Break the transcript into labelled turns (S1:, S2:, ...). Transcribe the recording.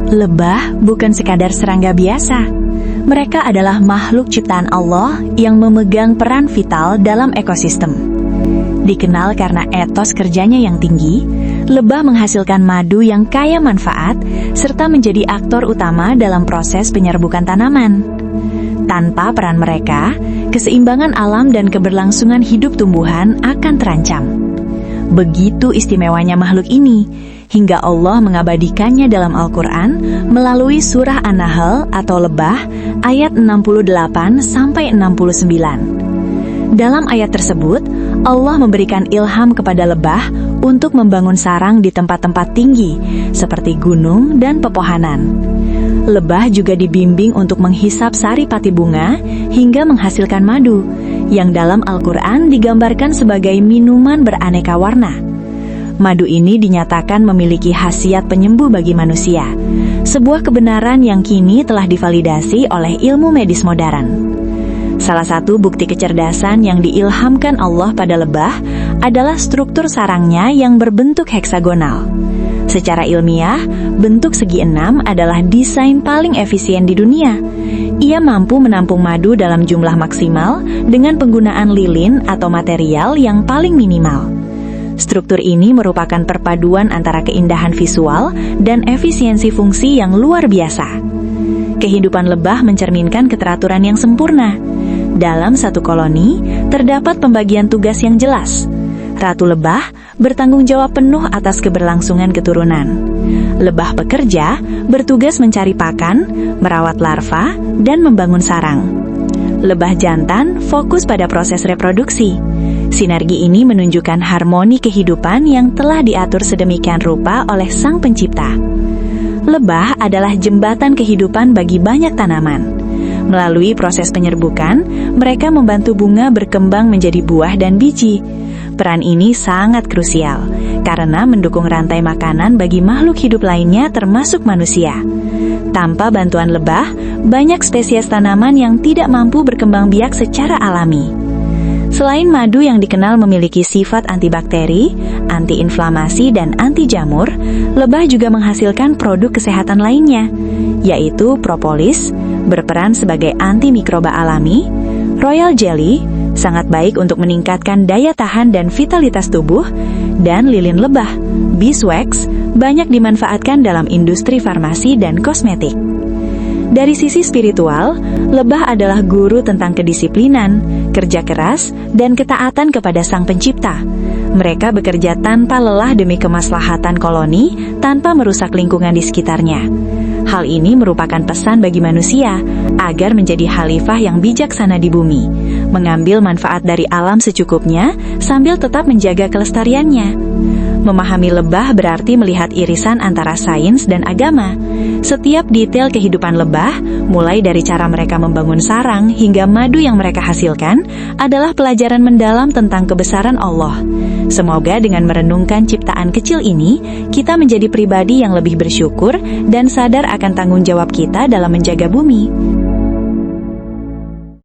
S1: Lebah bukan sekadar serangga biasa. Mereka adalah makhluk ciptaan Allah yang memegang peran vital dalam ekosistem. Dikenal karena etos kerjanya yang tinggi, lebah menghasilkan madu yang kaya manfaat serta menjadi aktor utama dalam proses penyerbukan tanaman. Tanpa peran mereka, keseimbangan alam dan keberlangsungan hidup tumbuhan akan terancam. Begitu istimewanya makhluk ini, hingga Allah mengabadikannya dalam Al-Quran melalui surah An-Nahl atau Lebah ayat 68-69. Dalam ayat tersebut, Allah memberikan ilham kepada lebah untuk membangun sarang di tempat-tempat tinggi, seperti gunung dan pepohonan. Lebah juga dibimbing untuk menghisap sari pati bunga hingga menghasilkan madu, yang dalam Al-Quran digambarkan sebagai minuman beraneka warna. Madu ini dinyatakan memiliki khasiat penyembuh bagi manusia, sebuah kebenaran yang kini telah divalidasi oleh ilmu medis modern. Salah satu bukti kecerdasan yang diilhamkan Allah pada lebah adalah struktur sarangnya yang berbentuk heksagonal. Secara ilmiah, bentuk segi enam adalah desain paling efisien di dunia. Ia mampu menampung madu dalam jumlah maksimal dengan penggunaan lilin atau material yang paling minimal. Struktur ini merupakan perpaduan antara keindahan visual dan efisiensi fungsi yang luar biasa. Kehidupan lebah mencerminkan keteraturan yang sempurna. Dalam satu koloni, terdapat pembagian tugas yang jelas. Ratu lebah bertanggung jawab penuh atas keberlangsungan keturunan. Lebah pekerja bertugas mencari pakan, merawat larva, dan membangun sarang. Lebah jantan fokus pada proses reproduksi. Sinergi ini menunjukkan harmoni kehidupan yang telah diatur sedemikian rupa oleh Sang Pencipta. Lebah adalah jembatan kehidupan bagi banyak tanaman. Melalui proses penyerbukan, mereka membantu bunga berkembang menjadi buah dan biji. Peran ini sangat krusial, karena mendukung rantai makanan bagi makhluk hidup lainnya termasuk manusia. Tanpa bantuan lebah, banyak spesies tanaman yang tidak mampu berkembang biak secara alami. Selain madu yang dikenal memiliki sifat antibakteri, antiinflamasi, dan anti jamur, lebah juga menghasilkan produk kesehatan lainnya, yaitu propolis, berperan sebagai antimikroba alami, royal jelly, sangat baik untuk meningkatkan daya tahan dan vitalitas tubuh, dan lilin lebah, beeswax, banyak dimanfaatkan dalam industri farmasi dan kosmetik. Dari sisi spiritual, lebah adalah guru tentang kedisiplinan, kerja keras, dan ketaatan kepada Sang Pencipta. Mereka bekerja tanpa lelah demi kemaslahatan koloni, tanpa merusak lingkungan di sekitarnya. Hal ini merupakan pesan bagi manusia, agar menjadi khalifah yang bijaksana di bumi, mengambil manfaat dari alam secukupnya, sambil tetap menjaga kelestariannya. Memahami lebah berarti melihat irisan antara sains dan agama. Setiap detail kehidupan lebah, mulai dari cara mereka membangun sarang hingga madu yang mereka hasilkan, adalah pelajaran mendalam tentang kebesaran Allah. Semoga dengan merenungkan ciptaan kecil ini, kita menjadi pribadi yang lebih bersyukur dan sadar akan tanggung jawab kita dalam menjaga bumi.